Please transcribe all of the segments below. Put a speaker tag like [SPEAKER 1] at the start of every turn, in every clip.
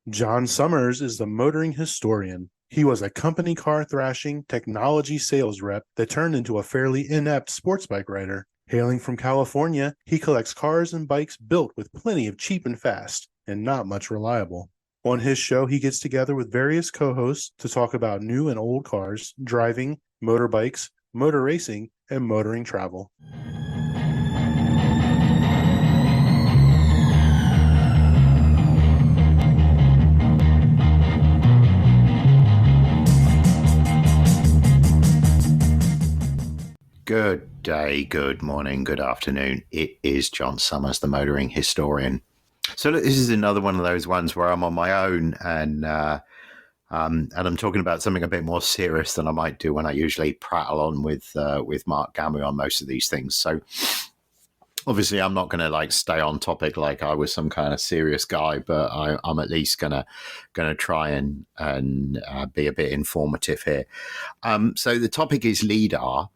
[SPEAKER 1] John Summers is the motoring historian. He was a company car thrashing technology sales rep that turned into a fairly inept sports bike rider. Hailing from California, he collects cars and bikes built with plenty of cheap and fast, and not much reliable. On his show, he gets together with various co hosts to talk about new and old cars, driving, motorbikes, motor racing, and motoring travel.
[SPEAKER 2] Good day, good morning, good afternoon. It is John Summers, the motoring historian. So look, this is another one of those ones where I'm on my own and I'm talking about something a bit more serious than I might do when I usually prattle on with Mark Gamu on most of these things. So obviously I'm not going to stay on topic like I was some kind of serious guy, but I'm at least gonna try and be a bit informative here. So the topic is Lidar.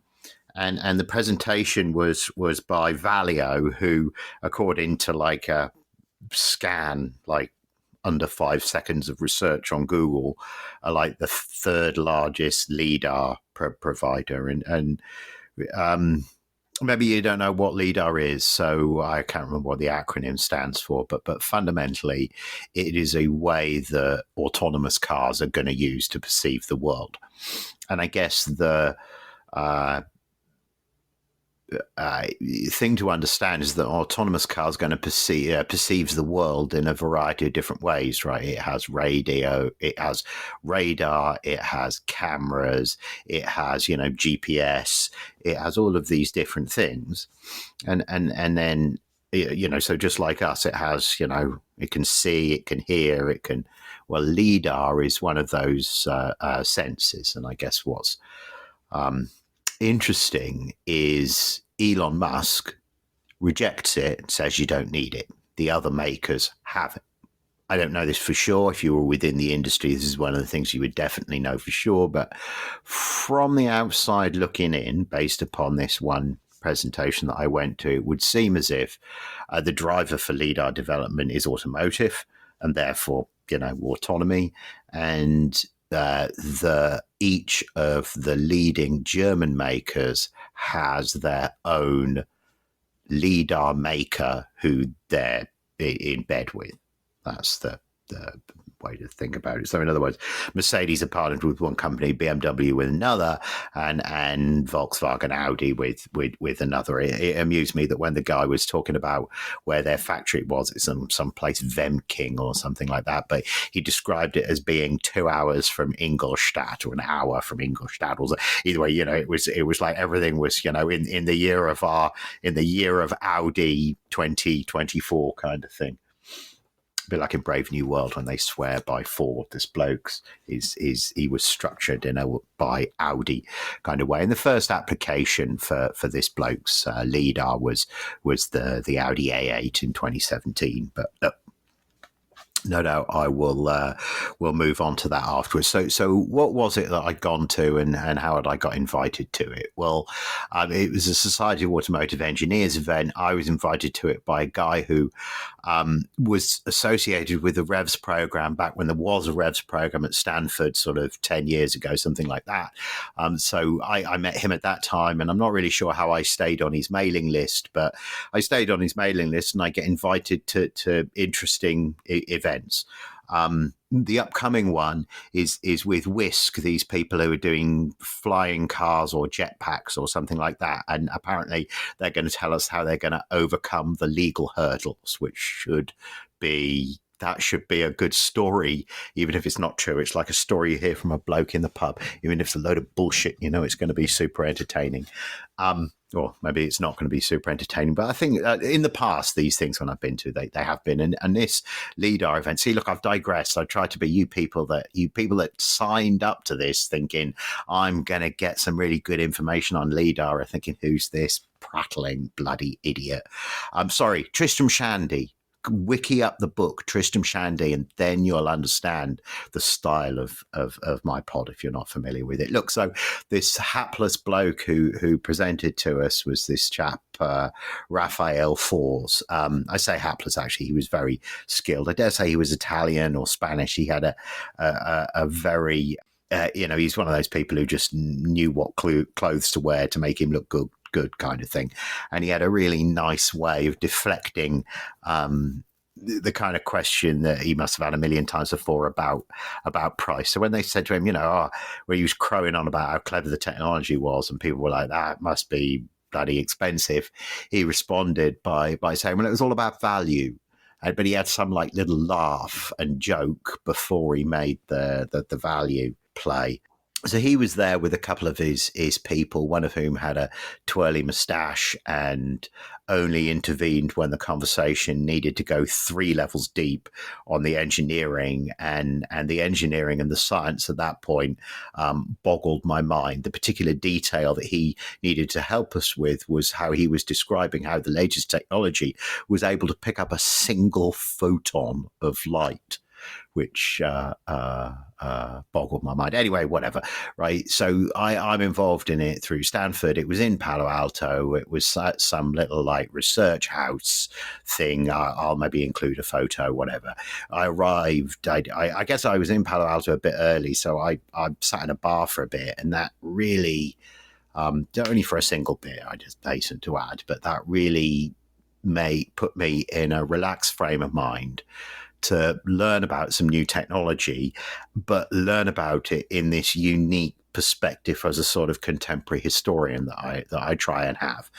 [SPEAKER 2] And the presentation was by Valeo, who, according to a scan, under 5 seconds of research on Google, are the third largest Lidar provider. And maybe you don't know what Lidar is, so I can't remember what the acronym stands for, but fundamentally it is a way that autonomous cars are going to use to perceive the world. And I guess the thing to understand is that autonomous cars going to perceives the world in a variety of different ways, right? It has radio, it has radar, it has cameras, it has GPS, it has all of these different things, and then so just like us, it has it can see, it can hear, it can. Well, Lidar is one of those senses, and I guess what's interesting is Elon Musk rejects it, says you don't need it. The other makers have it. I don't know this for sure. If you were within the industry, this is one of the things you would definitely know for sure. But from the outside looking in, based upon this one presentation that I went to, it would seem as if the driver for Lidar development is automotive and therefore, autonomy. And each of the leading German makers has their own Lidar maker who they're in bed with. That's the way to think about it. So in other words, Mercedes are partnered with one company, BMW with another, and Volkswagen Audi with another. It amused me that when the guy was talking about where their factory was, it's some place Wemking or something like that, but he described it as being 2 hours from Ingolstadt or an hour from Ingolstadt. Or either way, it was like everything was in the year of Audi 2024 kind of thing. A bit like in Brave New World when they swear by Ford. This bloke's he was structured in a by Audi kind of way. And the first application for this bloke's Lidar was the Audi A8 in 2017. But no, I will. We'll move on to that afterwards. So what was it that I'd gone to, and how had I got invited to it? Well, it was a Society of Automotive Engineers event. I was invited to it by a guy who was associated with the Revs program back when there was a Revs program at Stanford, sort of 10 years ago, something like that. So I met him at that time, and I'm not really sure how I stayed on his mailing list, but I stayed on his mailing list, and I get invited to interesting events. The upcoming one is with Whisk, these people who are doing flying cars or jetpacks or something like that. And apparently they're going to tell us how they're going to overcome the legal hurdles, which should be a good story, even if it's not true. It's like a story you hear from a bloke in the pub. Even if it's a load of bullshit, it's going to be super entertaining. Or maybe it's not going to be super entertaining, but I think in the past, these things when I've been to, they have been. And this Lidar event, see, look, I've digressed. I tried to be you people that signed up to this thinking I'm going to get some really good information on Lidar, are thinking, who's this prattling bloody idiot? I'm sorry, Tristram Shandy. wiki up the book Tristram Shandy, and then you'll understand the style of my pod if you're not familiar with it. Look, so this hapless bloke who presented to us was this chap Raphael Fours. I say hapless, actually. He was very skilled. I dare say he was Italian or Spanish. He had a very he's one of those people who just knew what clothes to wear to make him look good kind of thing. And he had a really nice way of deflecting the kind of question that he must have had a million times before about price. So when they said to him, where he was crowing on about how clever the technology was, and people were like, that must be bloody expensive, he responded by saying, well, it was all about value. But he had some like little laugh and joke before he made the value play. So he was there with a couple of his people, one of whom had a twirly moustache and only intervened when the conversation needed to go 3 levels deep on the engineering, and the engineering and the science at that point boggled my mind. The particular detail that he needed to help us with was how he was describing how the latest technology was able to pick up a single photon of light, which boggled my mind. Anyway, whatever, right? So I'm involved in it through Stanford. It was in Palo Alto. It was some little like research house thing. I'll maybe include a photo, whatever. I arrived. I guess I was in Palo Alto a bit early, so I sat in a bar for a bit, and that really, only for a single bit, I just hasten to add, but that really put me in a relaxed frame of mind to learn about some new technology, but learn about it in this unique perspective as a sort of contemporary historian that I try and have.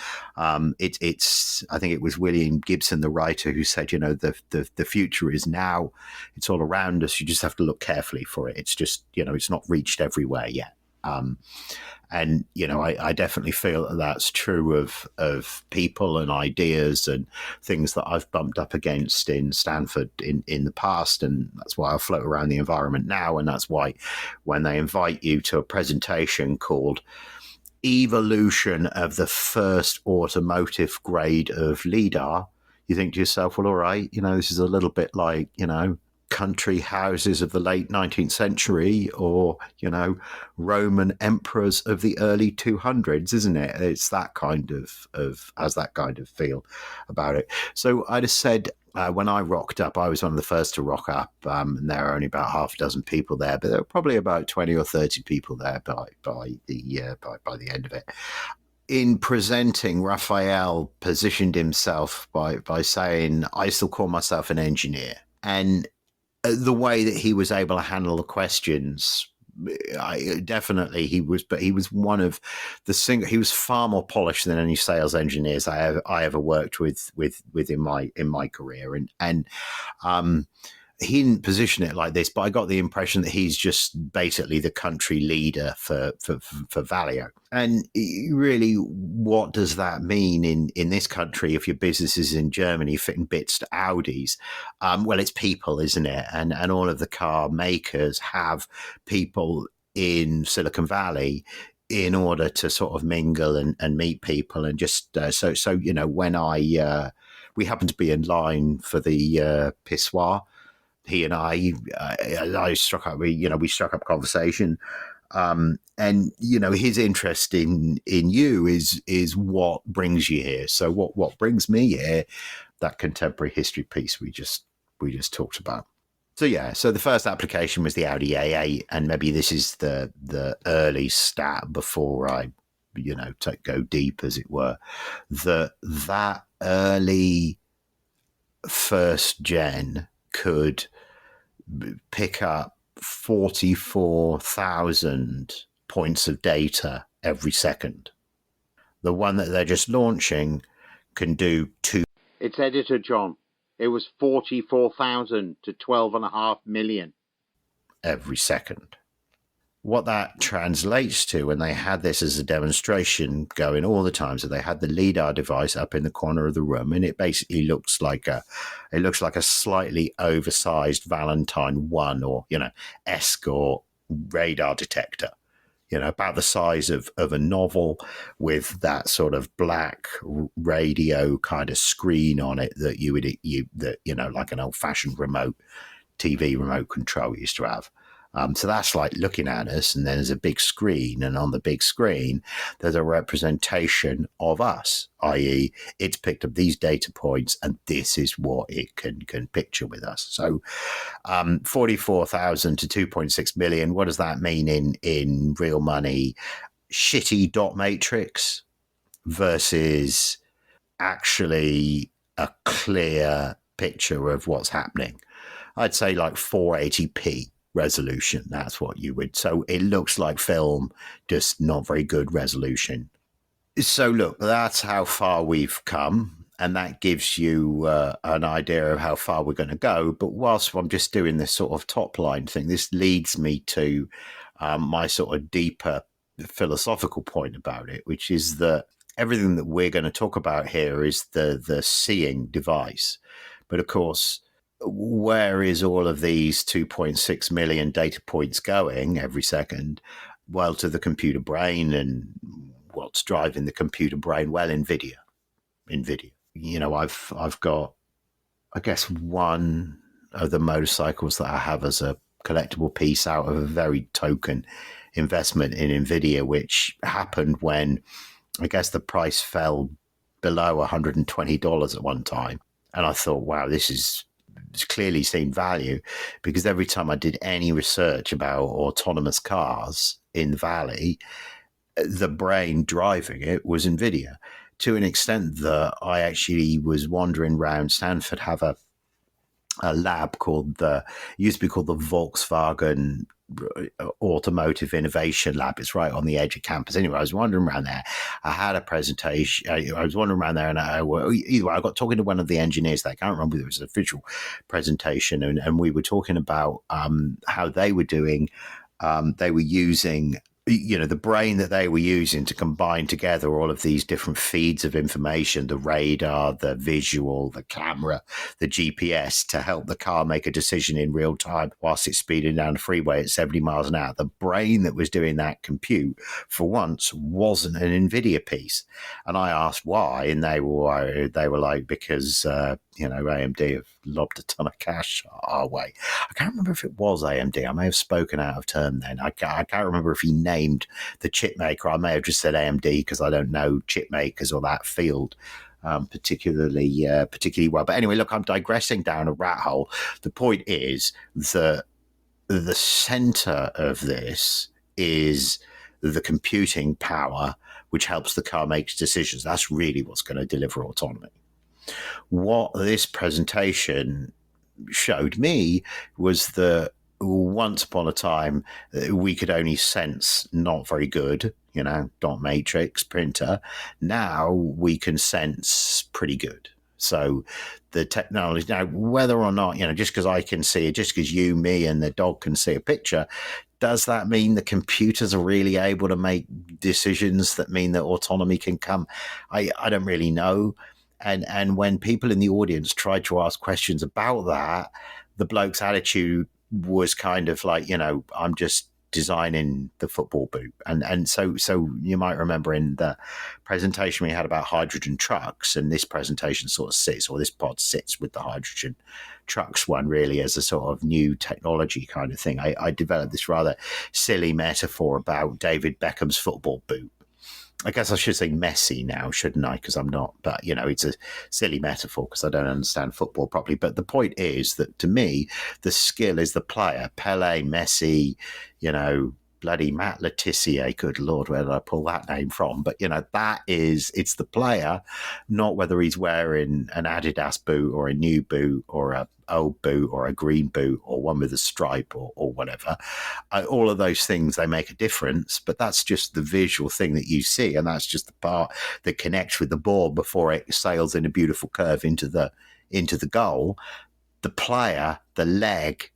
[SPEAKER 2] It's I think it was William Gibson, the writer, who said, the future is now. It's all around us. You just have to look carefully for it. It's just, it's not reached everywhere yet. And, I definitely feel that that's true of people and ideas and things that I've bumped up against in Stanford in the past. And that's why I float around the environment now. And that's why when they invite you to a presentation called Evolution of the First Automotive Grade of Lidar, you think to yourself, well, all right, this is a little bit like, country houses of the late 19th century, or Roman emperors of the early 200s, isn't it? It's that kind of has that kind of feel about it. So I'd have said when I rocked up, I was one of the first to rock up, and there were only about half a dozen people there, but there were probably about 20 or 30 people there by the end of it. In presenting, Raphael positioned himself by saying, I still call myself an engineer. And the way that he was able to handle the questions, he was one of he was far more polished than any sales engineers I ever worked with in my career. And he didn't position it like this, but I got the impression that he's just basically the country leader for Valeo. And really, what does that mean in this country if your business is in Germany fitting bits to Audis? Well, it's people, isn't it? And all of the car makers have people in Silicon Valley in order to sort of mingle and meet people. And just so when we happened to be in line for the pissoir, he and I struck up. We struck up a conversation, and his interest in you is what brings you here. So what brings me here? That contemporary history piece we just talked about. So so the first application was the Audi A8, and maybe this is the early stat before I go deep, as it were. That early first gen could pick up 44,000 points of data every second. The one that they're just launching can do 2.
[SPEAKER 3] It's editor John. It was 44,000 to 12.5 million
[SPEAKER 2] every second. What that translates to, and they had this as a demonstration going all the time. So they had the Lidar device up in the corner of the room, and it basically looks like a slightly oversized Valentine 1 or esque or radar detector. about the size of a novel, with that sort of black radio kind of screen on it that like an old fashioned remote TV remote control used to have. So that's like looking at us, and then there's a big screen, and on the big screen, there's a representation of us, i.e. it's picked up these data points, and this is what it can picture with us. So 44,000 to 2.6 million, what does that mean in real money? Shitty dot matrix versus actually a clear picture of what's happening. I'd say like 480p resolution. That's what you would. So it looks like film, just not very good resolution. So look, that's how far we've come. And that gives you an idea of how far we're going to go. But whilst I'm just doing this sort of top line thing, this leads me to my sort of deeper philosophical point about it, which is that everything that we're going to talk about here is the seeing device. But of course, where is all of these 2.6 million data points going every second? Well, to the computer brain. And what's driving the computer brain? Well, NVIDIA. I've got, I guess, one of the motorcycles that I have as a collectible piece out of a very token investment in NVIDIA, which happened when I guess the price fell below $120 at one time. And I thought, wow, it's clearly seen value, because every time I did any research about autonomous cars in the Valley, the brain driving it was NVIDIA, to an extent that I actually was wandering around. Stanford have a lab used to be called the Volkswagen Automotive Innovation Lab. It's right on the edge of campus. Anyway, I was wandering around there. I had a presentation. I was wandering around there, and I got talking to one of the engineers there. I can't remember if it was an official presentation, and we were talking about how they were doing. They were using the brain that they were using to combine together all of these different feeds of information, the radar, the visual, the camera, the GPS, to help the car make a decision in real time whilst it's speeding down the freeway at 70 miles an hour. The brain that was doing that compute, for once, wasn't an NVIDIA piece. And I asked why, and they were like, because AMD have lobbed a ton of cash our way. I can't remember if it was AMD. I may have spoken out of turn then. I can't remember if he named the chip maker. I may have just said AMD because I don't know chip makers or that field particularly well. But anyway, look, I'm digressing down a rat hole. The point is that the center of this is the computing power, which helps the car make decisions. That's really what's going to deliver autonomy. What this presentation showed me was that once upon a time, we could only sense not very good, dot matrix printer. Now we can sense pretty good. So the technology, now, whether or not, just because I can see it, just because you, me, and the dog can see a picture, does that mean the computers are really able to make decisions that mean that autonomy can come? I don't really know. And when people in the audience tried to ask questions about that, the bloke's attitude was kind of like, I'm just designing the football boot. And so you might remember in the presentation we had about hydrogen trucks, and this presentation sort of sits, or this pod sits with the hydrogen trucks one, really, as a sort of new technology kind of thing. I developed this rather silly metaphor about David Beckham's football boot. I guess I should say Messi now, shouldn't I? Because I'm not. But, it's a silly metaphor because I don't understand football properly. But the point is that, to me, the skill is the player. Pele, Messi, bloody Matt Letizia. Good Lord, where did I pull that name from? But, it's the player, not whether he's wearing an Adidas boot or a new boot or a old boot or a green boot or one with a stripe or whatever. All of those things, they make a difference, but that's just the visual thing that you see, and that's just the part that connects with the ball before it sails in a beautiful curve into the goal. The player, the leg,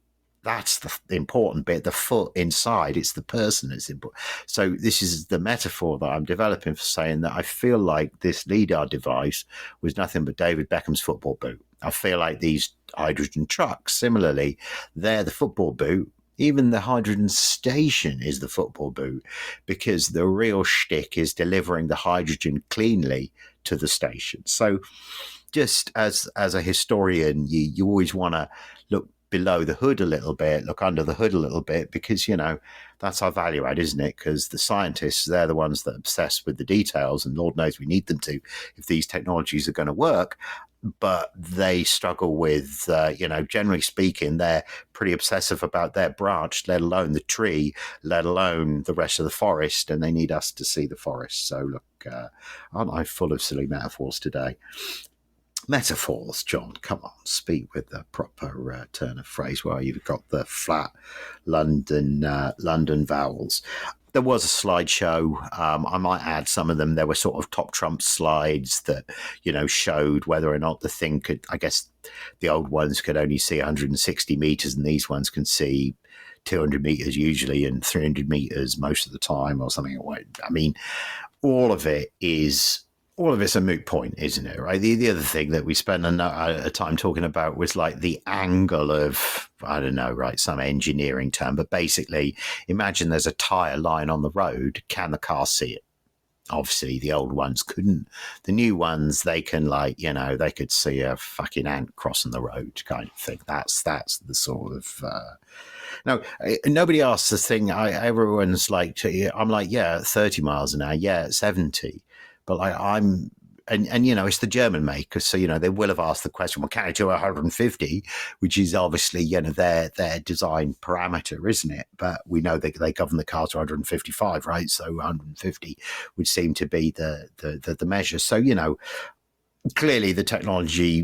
[SPEAKER 2] that's the important bit. The foot inside, it's the person that's important. So this is the metaphor that I'm developing for saying that I feel like this Lidar device was nothing but David Beckham's football boot. I feel like these hydrogen trucks, similarly, they're the football boot, Even the hydrogen station is the football boot, because the real shtick is delivering the hydrogen cleanly to the station. So just as a historian, you always want to look below the hood a little bit, look under the hood a little bit, because, that's our value add, isn't it? Because the scientists, they're the ones that are obsessed with the details, and Lord knows we need them to if these technologies are going to work. But they struggle with, generally speaking, they're pretty obsessive about their branch, let alone the tree, let alone the rest of the forest, and they need us to see the forest. So look, aren't I full of silly metaphors today? Metaphors, John, come on, speak with the proper turn of phrase where you've got the flat London vowels. There was a slideshow. I might add some of them. There were sort of top trump slides that, showed whether or not the thing could, I guess the old ones could only see 160 meters and these ones can see 200 meters usually and 300 meters most of the time or something. I mean, all of it's a moot point, isn't it? Right. The other thing that we spent a time talking about was like the angle of, I don't know, right, some engineering term, but basically imagine there's a tire lying on the road. Can the car see it? Obviously, the old ones couldn't. The new ones, they can they could see a fucking ant crossing the road kind of thing. That's the sort of... No, nobody asks the thing. Everyone's like, I'm like, yeah, 30 miles an hour. Yeah, 70. But it's the German makers, so they will have asked the question. Well, can it do 150? Which is obviously their design parameter, isn't it? But we know they govern the car to 155, right? So 150 would seem to be the measure. So clearly the technology,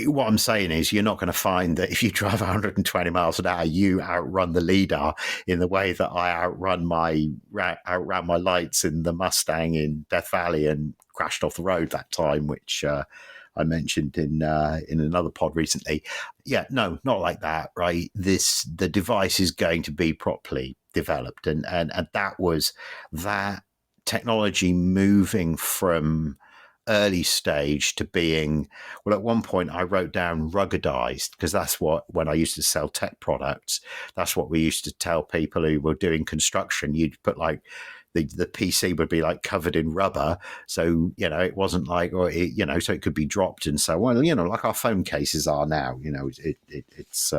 [SPEAKER 2] what I'm saying is you're not going to find that if you drive 120 miles an hour, you outrun the Lidar in the way that I outran my lights in the Mustang in Death Valley and crashed off the road that time, which I mentioned in another pod recently. Yeah, no, not like that, right? The device is going to be properly developed, and that was that technology moving from early stage to being, well, at one point I wrote down ruggedized, because that's what, when I used to sell tech products, that's what we used to tell people who were doing construction. You'd put like the PC would be like covered in rubber, so it wasn't like, or so it could be dropped and so on, like our phone cases are now. It's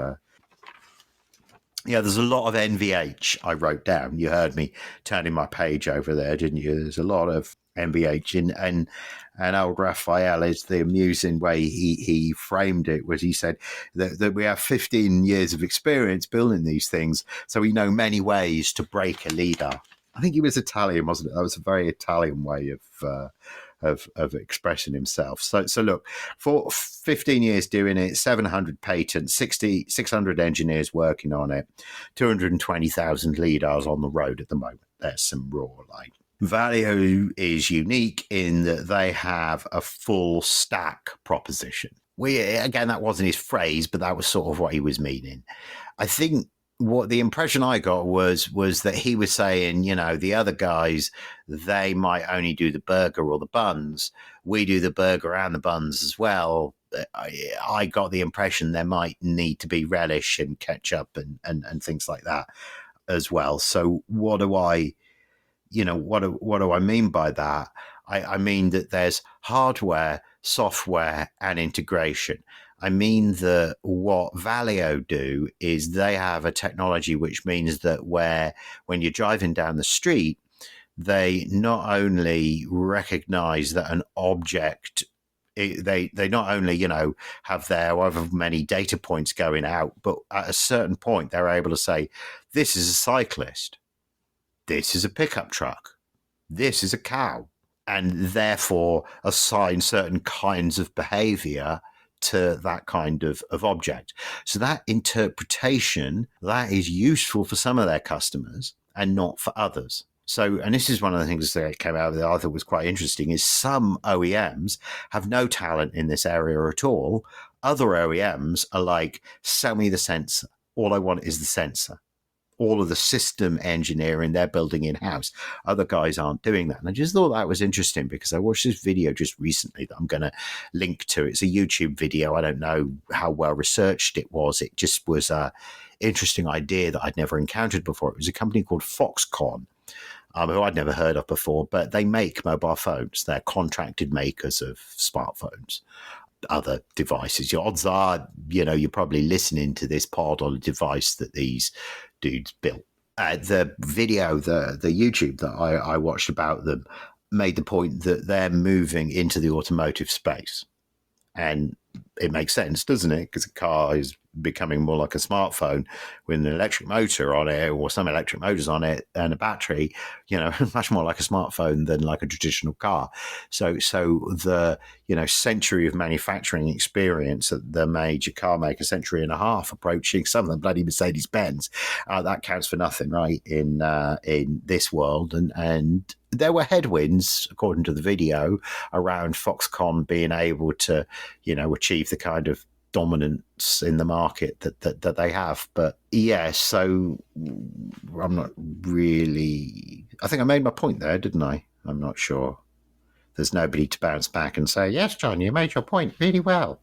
[SPEAKER 2] there's a lot of NVH I wrote down. You heard me turning my page over there, didn't you? There's a lot of NVH, and old Raphael, is the amusing way he framed it was he said that we have 15 years of experience building these things, so we know many ways to break a Lidar. I think he was Italian, wasn't it? That was a very Italian way of expressing himself. So look, for 15 years doing it, 700 patents, 600 engineers working on it, 220,000 Lidars on the road at the moment. There's some raw light. Valeo is unique in that they have a full stack proposition. Again, that wasn't his phrase, but that was sort of what he was meaning. I think what the impression I got was that he was saying, the other guys, they might only do the burger or the buns. We do the burger and the buns as well. I got the impression there might need to be relish and ketchup and things like that as well. So what do I mean by that? I mean that there's hardware, software, and integration. I mean that what Valeo do is they have a technology which means that when you're driving down the street, they not only recognize that an object, they not only, have their however many data points going out, but at a certain point, they're able to say, this is a cyclist, this is a pickup truck, this is a cow, and therefore assign certain kinds of behavior to that kind of object. So that interpretation, that is useful for some of their customers and not for others. So, and this is one of the things that came out of it that I thought was quite interesting, is some OEMs have no talent in this area at all. Other OEMs are like, sell me the sensor. All I want is the sensor. All of the system engineering they're building in-house. Other guys aren't doing that. And I just thought that was interesting because I watched this video just recently that I'm going to link to. It's a YouTube video. I don't know how well researched it was. It just was interesting idea that I'd never encountered before. It was a company called Foxconn, who I'd never heard of before, but they make mobile phones. They're contracted makers of smartphones, other devices. Your odds are, you're probably listening to this pod on a device that these dudes built. The video, the YouTube that I watched about them made the point that they're moving into the automotive space. And it makes sense, doesn't it? Because a car is becoming more like a smartphone with an electric motor on it, or some electric motors on it, and a battery, much more like a smartphone than like a traditional car. So the, century of manufacturing experience at the major car maker, century and a half approaching, some of them bloody Mercedes-Benz, that counts for nothing, right, in this world. And there were headwinds, according to the video, around Foxconn being able to, achieve the kind of dominance in the market that they have. But yeah, so I'm not really, I think I made my point there, didn't I? I'm not sure. There's nobody to bounce back and say, yes, John, you made your point really well.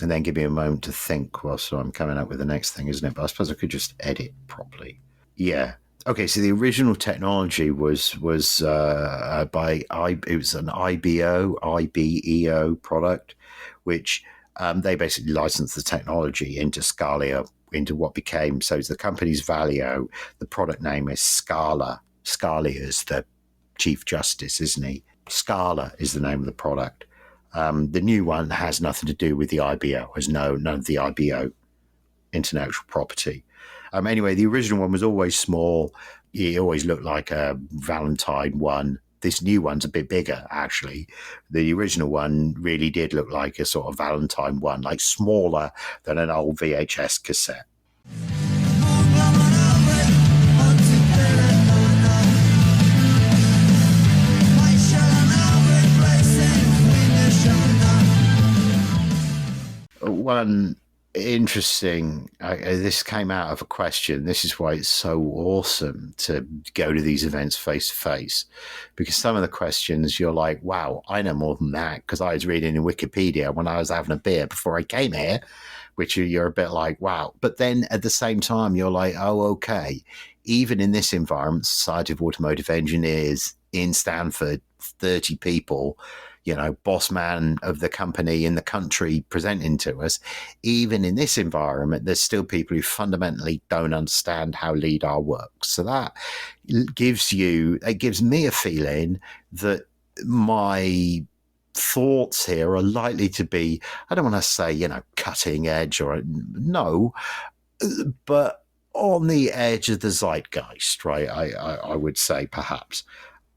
[SPEAKER 2] And then give me a moment to think whilst I'm coming up with the next thing, isn't it? But I suppose I could just edit properly. Yeah. Okay, so the original technology was by it was an IBEO product, which they basically licensed the technology into Scala, into what became, so the company's Valeo. The product name is Scala. Scalia is the Chief Justice, isn't he? Scala is the name of the product. The new one has nothing to do with the IBO, has none of the IBO intellectual property. Anyway, the original one was always small. It always looked like a Valentine one. This new one's a bit bigger, actually. The original one really did look like a sort of Valentine one, like smaller than an old VHS cassette. One interesting, this came out of a question. This is why it's so awesome to go to these events face to face, because some of the questions you're like, wow, I know more than that, because I was reading in Wikipedia when I was having a beer before I came here, which you're a bit like, wow. But then at the same time, you're like, oh, okay, even in this environment, Society of Automotive Engineers in Stanford, 30 people, boss man of the company in the country presenting to us, even in this environment, there's still people who fundamentally don't understand how Lidar works. So that gives me a feeling that my thoughts here are likely to be, I don't want to say, cutting edge or no, but on the edge of the zeitgeist, right? I would say perhaps,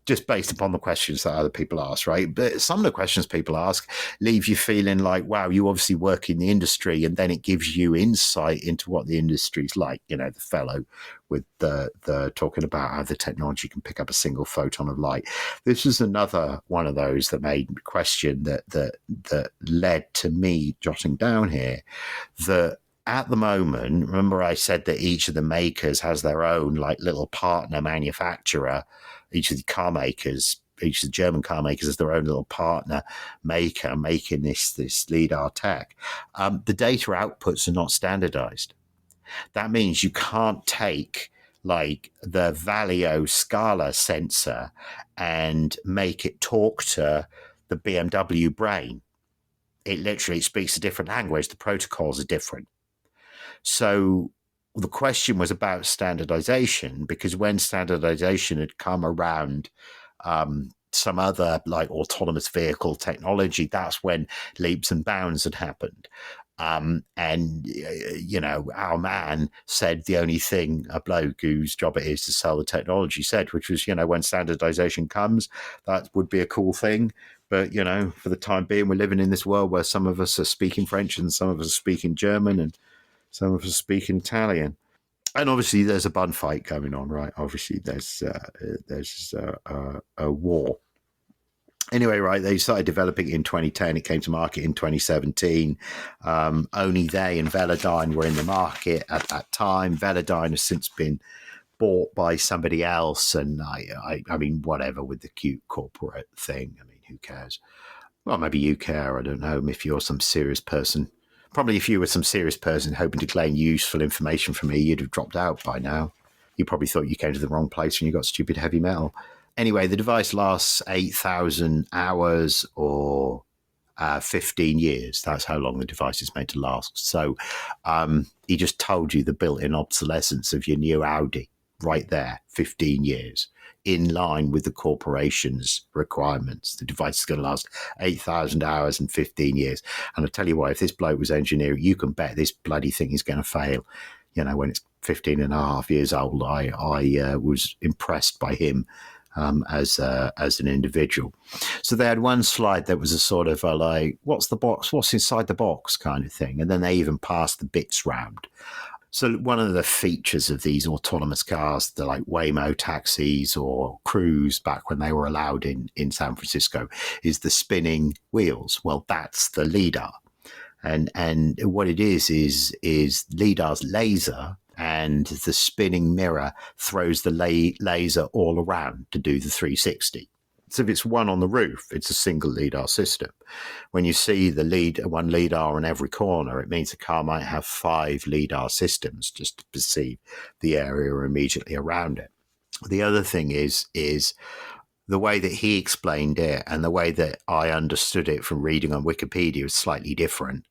[SPEAKER 2] just based upon the questions that other people ask, right? But some of the questions people ask leave you feeling like, wow, you obviously work in the industry, and then it gives you insight into what the industry's like. The fellow with the talking about how the technology can pick up a single photon of light. This is another one of those that made me question that led to me jotting down here that at the moment, remember I said that each of the makers has their own like little partner manufacturer. Each of the car makers, each of the German car makers has their own little partner maker making this Lidar tech. The data outputs are not standardized. That means you can't take like the Valeo Scala sensor and make it talk to the BMW brain. It literally speaks a different language. The protocols are different. So the question was about standardization, because when standardization had come around some other like autonomous vehicle technology, that's when leaps and bounds had happened. And, our man said the only thing a bloke whose job it is to sell the technology said, which was, when standardization comes, that would be a cool thing. But, for the time being, we're living in this world where some of us are speaking French and some of us are speaking German and some of us speaking Italian. And obviously there's a bun fight going on, right? Obviously there's a war. Anyway, right, they started developing it in 2010. It came to market in 2017. Only they and Velodyne were in the market at that time. Velodyne has since been bought by somebody else. And I mean, whatever with the cute corporate thing. I mean, who cares? Well, maybe you care. I don't know if you're some serious person Probably if you were some serious person hoping to claim useful information from me, you'd have dropped out by now. You probably thought you came to the wrong place when you got stupid heavy metal. Anyway, the device lasts 8,000 hours or 15 years. That's how long the device is made to last. So he just told you the built-in obsolescence of your new Audi right there, 15 years, in line with the corporation's requirements. The device is going to last 8,000 hours and 15 years. And I tell you what, if this bloke was engineering, you can bet this bloody thing is going to fail. You know, when it's 15 and a half years old, I was impressed by him as an individual. So they had one slide that was a sort of like, what's the box? What's inside the box kind of thing. And then they even passed the bits round. So one of the features of these autonomous cars, the like Waymo taxis or Cruise back when they were allowed in San Francisco, is the spinning wheels. Well, that's the Lidar. And what it is Lidar's laser, and the spinning mirror throws the laser all around to do the 360. So if it's one on the roof, it's a single Lidar system. When you see one Lidar on every corner, it means the car might have 5 Lidar systems just to perceive the area immediately around it. The other thing is the way that he explained it and the way that I understood it from reading on Wikipedia is slightly different.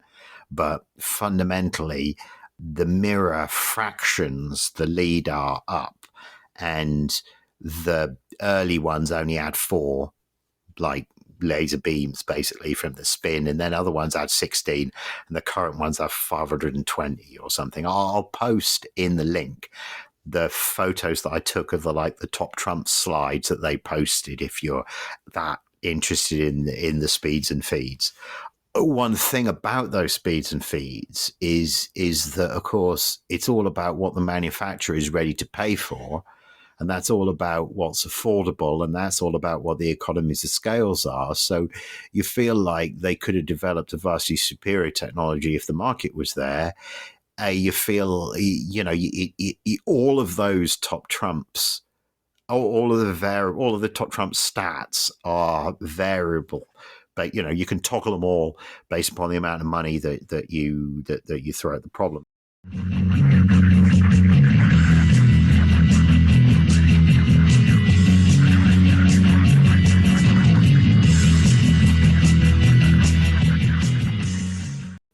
[SPEAKER 2] But fundamentally, the mirror fractions the Lidar up, and the early ones only had 4 like laser beams basically from the spin, and then other ones had 16, and the current ones have 520 or something. I'll post in the link the photos that I took of the top Trump slides that they posted if you're that interested in the speeds and feeds. One thing about those speeds and feeds is that, of course, it's all about what the manufacturer is ready to pay for. And that's all about what's affordable. And that's all about what the economies of scales are. So you feel like they could have developed a vastly superior technology if the market was there. You feel, all of those top Trumps, all of the top Trump stats are variable. But you can toggle them all based upon the amount of money that you throw at the problem.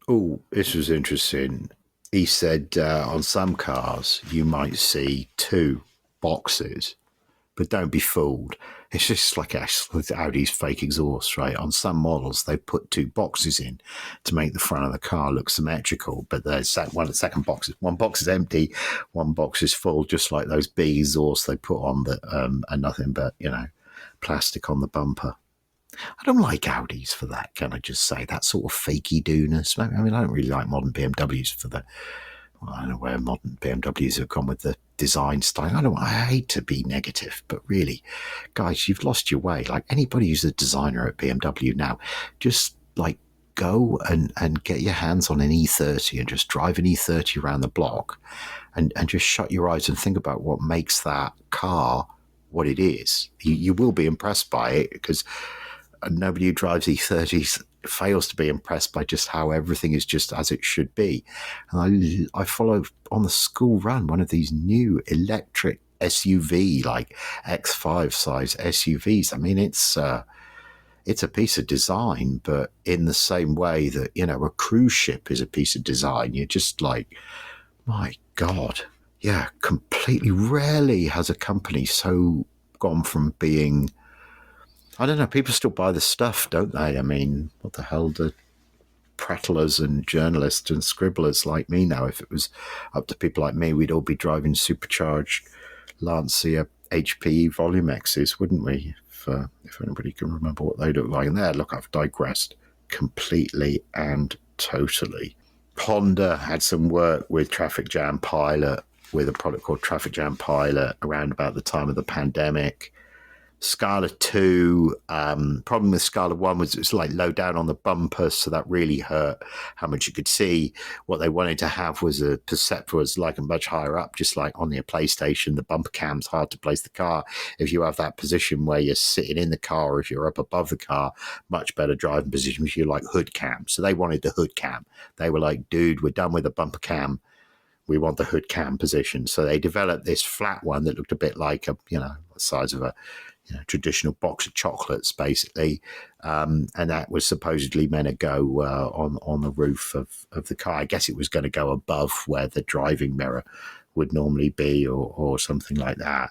[SPEAKER 2] Oh, this was interesting. He said on some cars you might see 2 boxes, but don't be fooled. It's just like Audi's fake exhaust, right? On some models, they put 2 boxes in to make the front of the car look symmetrical. But there's one box is empty, one box is full, just like those big exhausts they put on that are nothing but plastic on the bumper. I don't like Audis for that. Can I just say that sort of fakey-dooness? I mean, I don't really like modern BMWs for the. Well, I don't know where modern BMWs have gone with the design style. I hate to be negative, but really, guys, you've lost your way. Like anybody who's a designer at BMW now, just like go and get your hands on an E30 and just drive an E30 around the block and just shut your eyes and think about what makes that car what it is. You will be impressed by it, because nobody who drives E30s fails to be impressed by just how everything is just as it should be. And I follow on the school run one of these new electric SUV, like X5 size SUVs. I mean, it's a piece of design, but in the same way that, a cruise ship is a piece of design, you're just like, my God. Yeah, completely. Rarely has a company so gone from being, I don't know, people still buy the stuff, don't they? I mean, what the hell do prattlers and journalists and scribblers like me now? If it was up to people like me, we'd all be driving supercharged Lancia HPE Volume X's, wouldn't we? If anybody can remember what they look like. And there, look, I've digressed completely and totally. Honda had some work with Traffic Jam Pilot, with a product called Traffic Jam Pilot around about the time of the pandemic. Scala 2, problem with Scala 1 was it's like low down on the bumper, so that really hurt how much you could see. What they wanted to have was a perceptor was like a much higher up, just like on the PlayStation, the bumper cam's hard to place the car. If you have that position where you're sitting in the car, or if you're up above the car, much better driving position if you like hood cam. So they wanted the hood cam. They were like, dude, we're done with the bumper cam. We want the hood cam position. So they developed this flat one that looked a bit like the size of a traditional box of chocolates, basically, and that was supposedly meant to go on the roof of the car. I guess it was going to go above where the driving mirror would normally be, or something like that.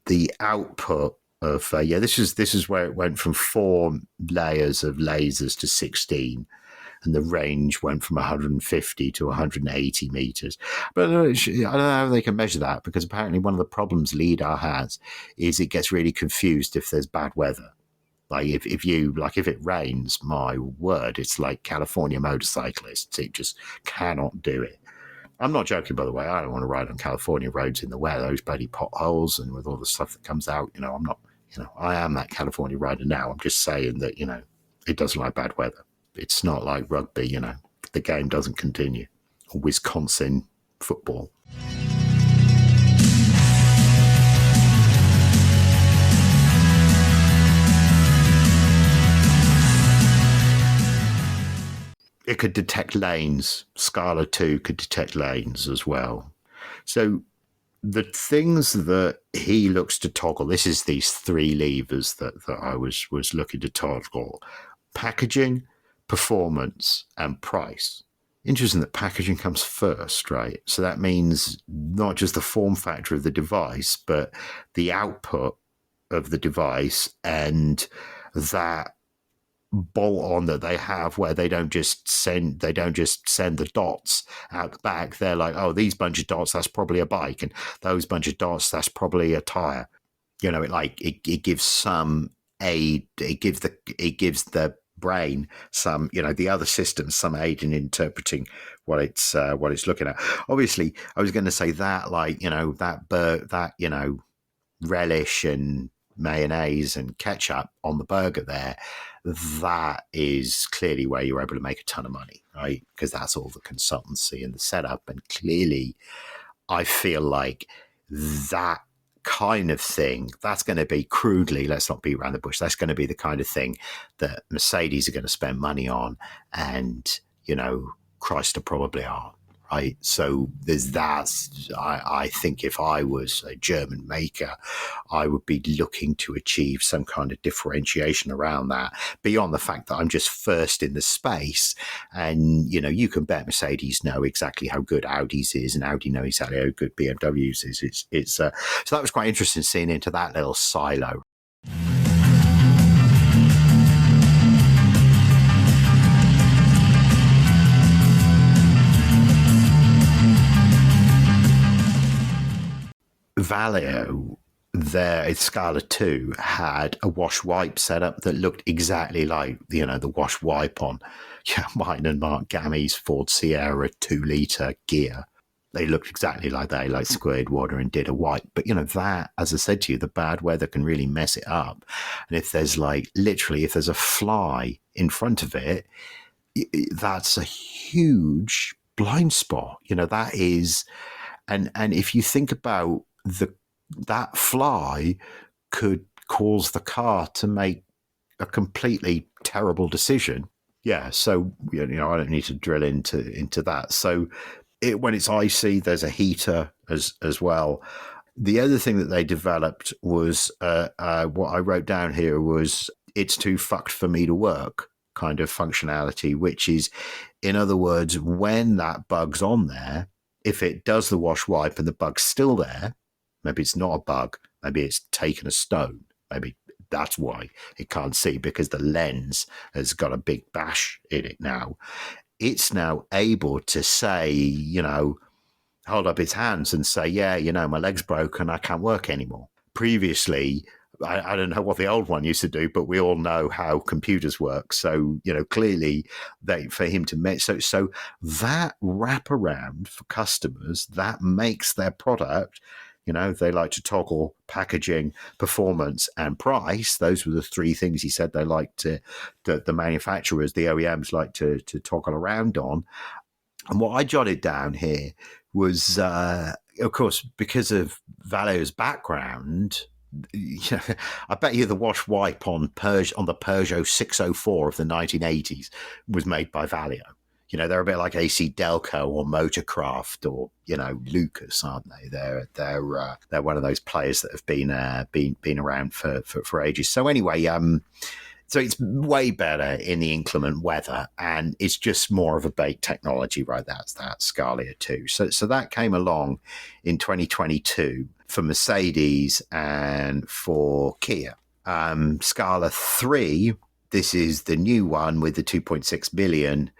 [SPEAKER 2] The output of this is where it went from 4 layers of lasers to 16. And the range went from 150 to 180 meters. But I don't know how they can measure that, because apparently one of the problems Lidar has is it gets really confused if there's bad weather. Like if it rains, my word, it's like California motorcyclists. It just cannot do it. I'm not joking, by the way. I don't want to ride on California roads in the weather, those bloody potholes and with all the stuff that comes out. I'm not, I am that California rider now. I'm just saying that, it doesn't like bad weather. It's not like rugby, the game doesn't continue. Or Wisconsin football. It could detect lanes. Scala 2 could detect lanes as well. So the things that he looks to toggle, this is these 3 levers that I was looking to toggle: packaging, performance, and price. Interesting that packaging comes first, right? So that means not just the form factor of the device, but the output of the device, and that bolt on that they have where they don't just send the dots out the back. They're like, oh, these bunch of dots, that's probably a bike, and those bunch of dots, that's probably a tire. It gives some aid. It gives the brain some, the other systems some aid in interpreting what it's looking at. Obviously, I was going to say that, that relish and mayonnaise and ketchup on the burger there, that is clearly where you're able to make a ton of money, right? Because that's all the consultancy and the setup. And clearly, I feel like that kind of thing, that's going to be, crudely, let's not beat around the bush, that's going to be the kind of thing that Mercedes are going to spend money on, and Chrysler probably are, right? So there's that. I think if I was a German maker, I would be looking to achieve some kind of differentiation around that, beyond the fact that I'm just first in the space. And, you can bet Mercedes know exactly how good Audi's is, and Audi know exactly how good BMW's is. So that was quite interesting, seeing into that little silo. Valeo, there in Scala 2, had a wash wipe setup that looked exactly like the wash wipe on mine and Mark Gammy's Ford Sierra 2-litre Ghia. They looked exactly like that, like squared water and did a wipe. But that, as I said to you, the bad weather can really mess it up. And if there's if there's a fly in front of it, that's a huge blind spot. That is, and if you think about that fly could cause the car to make a completely terrible decision. Yeah, so I don't need to drill into that. So when it's icy, there's a heater as well. The other thing that they developed was what I wrote down here was, it's too fucked for me to work kind of functionality, which is, in other words, when that bug's on there, if it does the wash wipe and the bug's still there, maybe it's not a bug, maybe it's taken a stone, maybe that's why it can't see, because the lens has got a big bash in it now. It's now able to say, hold up its hands and say, yeah, my leg's broken, I can't work anymore. Previously, I don't know what the old one used to do, but we all know how computers work. So, clearly for him to make, so that wraparound for customers, that makes their product They like to toggle packaging, performance, and price. Those were the three things he said they liked the manufacturers, the OEMs, like to toggle around on. And what I jotted down here was, of course, because of Valeo's background, I bet you the wash wipe on the Peugeot 604 of the 1980s was made by Valeo. They're a bit like AC Delco or Motorcraft or Lucas, aren't they? They're one of those players that have been around for ages. So anyway, so it's way better in the inclement weather, and it's just more of a baked technology, right? That's that Scala 2. So that came along in 2022 for Mercedes and for Kia. Scala 3, this is the new one with the 2.6 billion.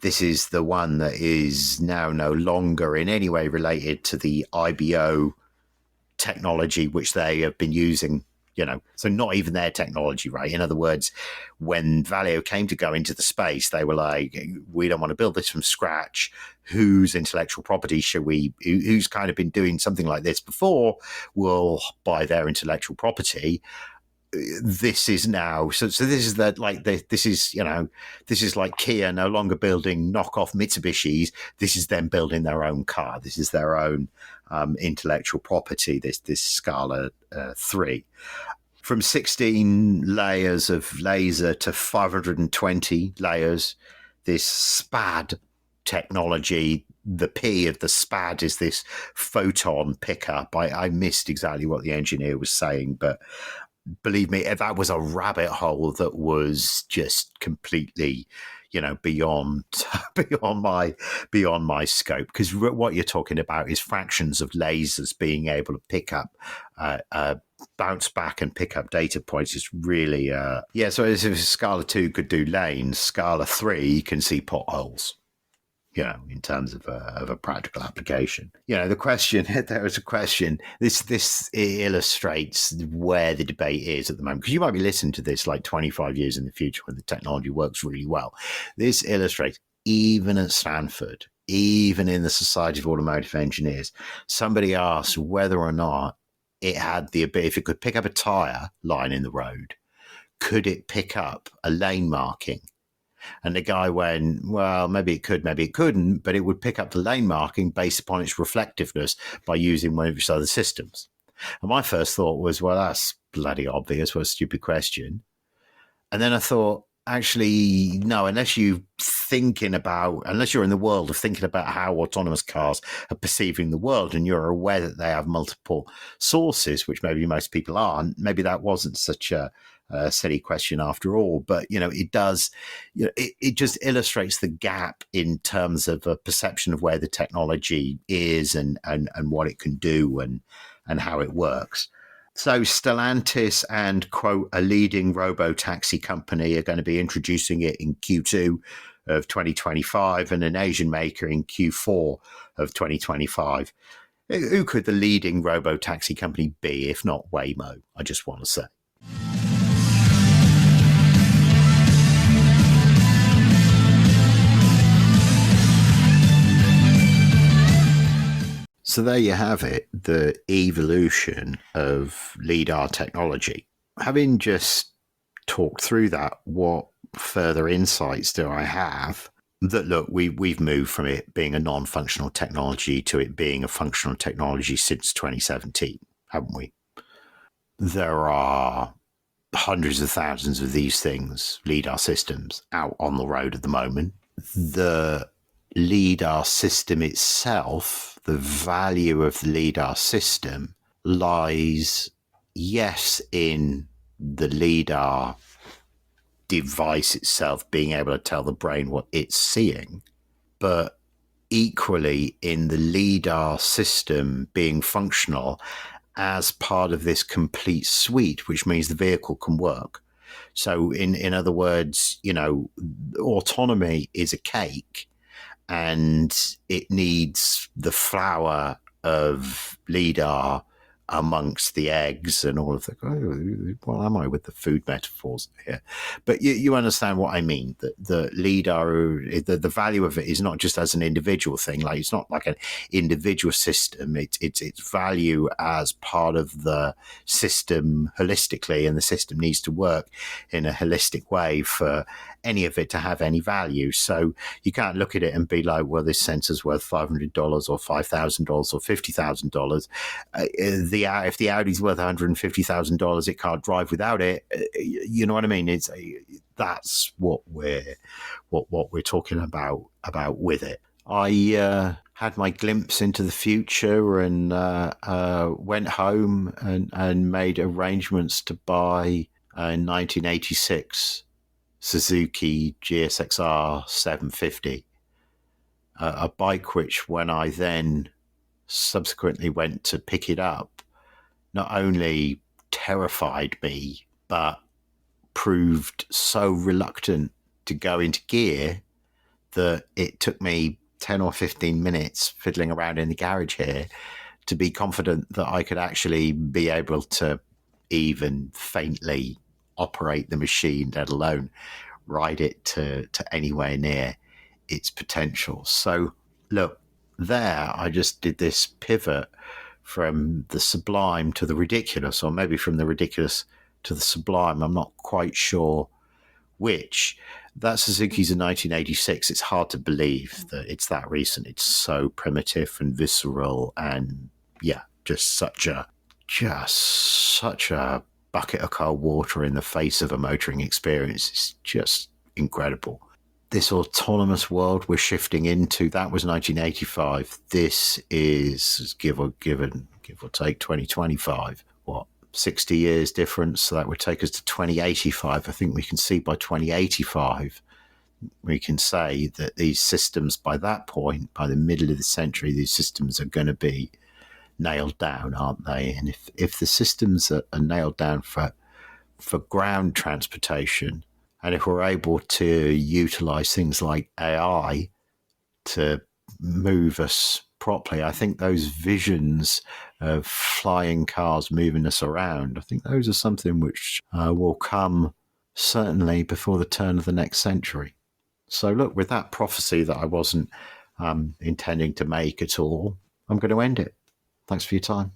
[SPEAKER 2] This is the one that is now no longer in any way related to the IBO technology, which they have been using, so not even their technology, right? In other words, when Valeo came to go into the space, they were like, we don't want to build this from scratch. Whose intellectual property who's kind of been doing something like this before, will buy their intellectual property. This is now this is that like this is like Kia no longer building knockoff Mitsubishis. This is them building their own car. This is their own intellectual property. This Scala 3, from 16 layers of laser to 520 layers. This SPAD technology. The P of the SPAD is this photon pickup. I missed exactly what the engineer was saying, but believe me, that was a rabbit hole that was just completely, beyond my scope. Because what you're talking about is fractions of lasers being able to pick up, bounce back and pick up data points. It's really, So as if Scala 2 could do lanes, Scala 3 can see potholes. In terms of a practical application. The question, there is a question, this illustrates where the debate is at the moment, because you might be listening to this like 25 years in the future when the technology works really well. This illustrates, even at Stanford, even in the Society of Automotive Engineers, somebody asked whether or not it had the ability, if it could pick up a tire line in the road, could it pick up a lane marking? And the guy went, well, maybe it could, maybe it couldn't, but it would pick up the lane marking based upon its reflectiveness by using one of its other systems. And my first thought was, well, that's bloody obvious. What a stupid question. And then I thought, actually, no, unless you're in the world of thinking about how autonomous cars are perceiving the world, and you're aware that they have multiple sources, which maybe most people aren't, maybe that wasn't such a silly question after all. But it does, it just illustrates the gap in terms of a perception of where the technology is and what it can do and how it works. So Stellantis and, quote, a leading robo-taxi company are going to be introducing it in Q2 of 2025, and an Asian maker in Q4 of 2025. Who could the leading robo-taxi company be if not Waymo? I just want to say. So there you have it, the evolution of Lidar technology. Having just talked through that, what further insights do I have? That, look, we've moved from it being a non-functional technology to it being a functional technology since 2017, haven't we? There are hundreds of thousands of these things, Lidar systems, out on the road at the moment. The Lidar system itself, the value of the Lidar system lies, yes, in the Lidar device itself being able to tell the brain what it's seeing, but equally in the Lidar system being functional as part of this complete suite, which means the vehicle can work. So in other words, autonomy is a cake, and it needs the flour of Lidar amongst the eggs and all of the, what am I with the food metaphors here? But you understand what I mean, that the Lidar, the value of it is not just as an individual thing, like it's not like an individual system, it's value as part of the system holistically, and the system needs to work in a holistic way for any of it to have any value. So you can't look at it and be like, well, this sensor's worth $500 or $5,000 or $50,000. If the Audi's worth $150,000, it can't drive without it. You know what I mean? That's what we're talking about with it. I had my glimpse into the future and went home and made arrangements to buy a 1986 Suzuki GSXR 750, a bike which, when I then subsequently went to pick it up, not only terrified me, but proved so reluctant to go into gear that it took me 10 or 15 minutes fiddling around in the garage here to be confident that I could actually be able to even faintly operate the machine, let alone ride it to anywhere near its potential. So look, there I just did this pivot from the sublime to the ridiculous, or maybe from the ridiculous to the sublime. I'm not quite sure which. That Suzuki's in 1986. It's hard to believe that it's that recent. It's so primitive and visceral, and yeah, just such a bucket of cold water in the face of a motoring experience. It's just incredible. This autonomous world we're shifting into, that was 1985. This is give or take 2025. What, 60 years difference? So that would take us to 2085. I think we can see by 2085, we can say that these systems, by that point, by the middle of the century, these systems are going to be nailed down, aren't they? And if the systems are nailed down for ground transportation, and if we're able to utilize things like AI to move us properly, I think those visions of flying cars moving us around, I think those are something which will come certainly before the turn of the next century. So look, with that prophecy that I wasn't intending to make at all, I'm going to end it. Thanks for your time.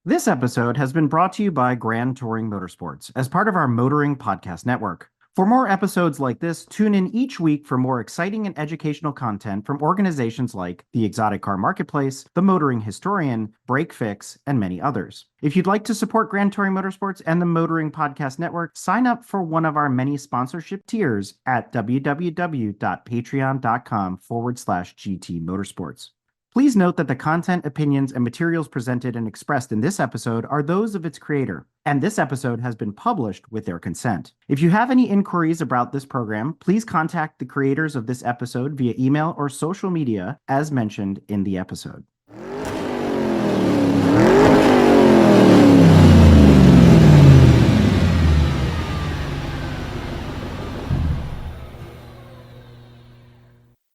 [SPEAKER 4] This episode has been brought to you by Grand Touring Motorsports as part of our Motoring Podcast Network. For more episodes like this, tune in each week for more exciting and educational content from organizations like the Exotic Car Marketplace, the Motoring Historian, Break Fix, and many others. If you'd like to support Grand Touring Motorsports and the Motoring Podcast Network, sign up for one of our many sponsorship tiers at www.patreon.com/GT Motorsports. Please note that the content, opinions, and materials presented and expressed in this episode are those of its creator, and this episode has been published with their consent. If you have any inquiries about this program, please contact the creators of this episode via email or social media as mentioned in the episode.